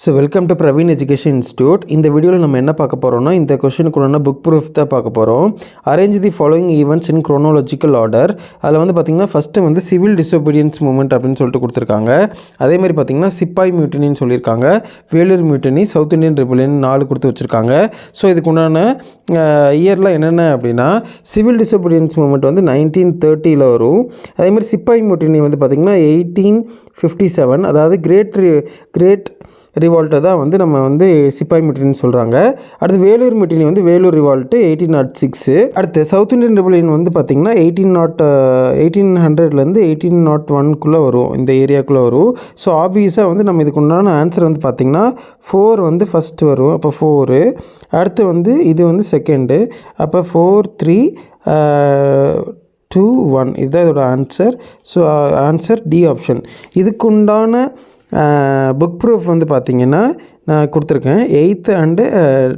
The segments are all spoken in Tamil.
So welcome to Praveen education institute. இந்த வீடியோவில் நம்ம என்ன பார்க்க போகிறோம்னா, இந்த கொஷனுக்குள்ள புக் ப்ரூஃப் தான் பார்க்க போகிறோம். Arrange the following events in chronological order. அதில் வந்து பார்த்திங்கன்னா ஃபஸ்ட்டு வந்து சிவில் டிசோபீடியன்ஸ் மூவ்மெண்ட் அப்படின்னு சொல்லிட்டு கொடுத்துருக்காங்க. அதேமாதிரி பார்த்திங்கன்னா சிப்பாய் மியூட்டனின்னு சொல்லியிருக்காங்க, Vellore mutiny, south Indian rebellion 4 கொடுத்து வச்சுருக்காங்க. ஸோ இதுக்கு உண்டான இயரில் என்னென்ன அப்படின்னா, சிவில் டிசோபீடியன்ஸ் மூவ்மெண்ட் வந்து 1930 வரும். அதேமாதிரி சிப்பாய் மியூட்டனி வந்து பார்த்திங்கன்னா 1857, அதாவது கிரேட் ரிவால்ட்டை தான் வந்து நம்ம வந்து சிப்பாய் மியூட்டனின்னு சொல்கிறாங்க. அடுத்து வேலூர் மியூட்டனி வந்து வேலூர் ரிவால்ட்டு 1806. அடுத்து சவுத் இண்டியன் ரிபல்லியன் வந்து பார்த்திங்கன்னா 1800 1801 வரும், இந்த ஏரியாக்குள்ளே வரும். ஸோ ஆப்வியஸாக வந்து நம்ம இதுக்கு உண்டான ஆன்சர் வந்து பார்த்திங்கன்னா 4 வந்து ஃபஸ்ட்டு வரும். அப்போ 4. அடுத்து வந்து இது வந்து செகண்டு. அப்போ 4 3 2 1 இதுதான் இதோட answer. So answer D option. இதுக்குண்டான புக் ப்ரூஃப் வந்து பார்த்திங்கன்னா நான் கொடுத்துருக்கேன், 8th and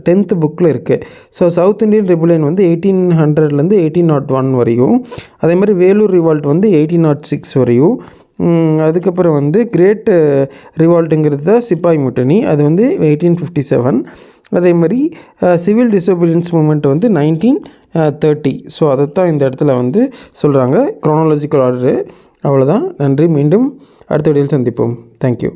10th புக்கில் இருக்குது. ஸோ சவுத் இண்டியன் ரிபல்லியன் வந்து 1800 1801 வரையும், அதே மாதிரி வேலூர் ரிவால்ட் வந்து 1806 வரையும். அதுக்கப்புறம் வந்து கிரேட் ரிவால்ட்டுங்கிறது தான் சிப்பாய் மியூட்டனி, அது வந்து 1857. அதே மாதிரி சிவில் டிசோபீடியன்ஸ் மூமெண்ட் வந்து 1930. ஸோ அதைத்தான் இந்த இடத்துல வந்து சொல்கிறாங்க, குரோனாலஜிக்கல் ஆர்டரு. அவ்வளோதான். நன்றி. மீண்டும் அடுத்த வீடியோவில் சந்திப்போம். தேங்க்யூ.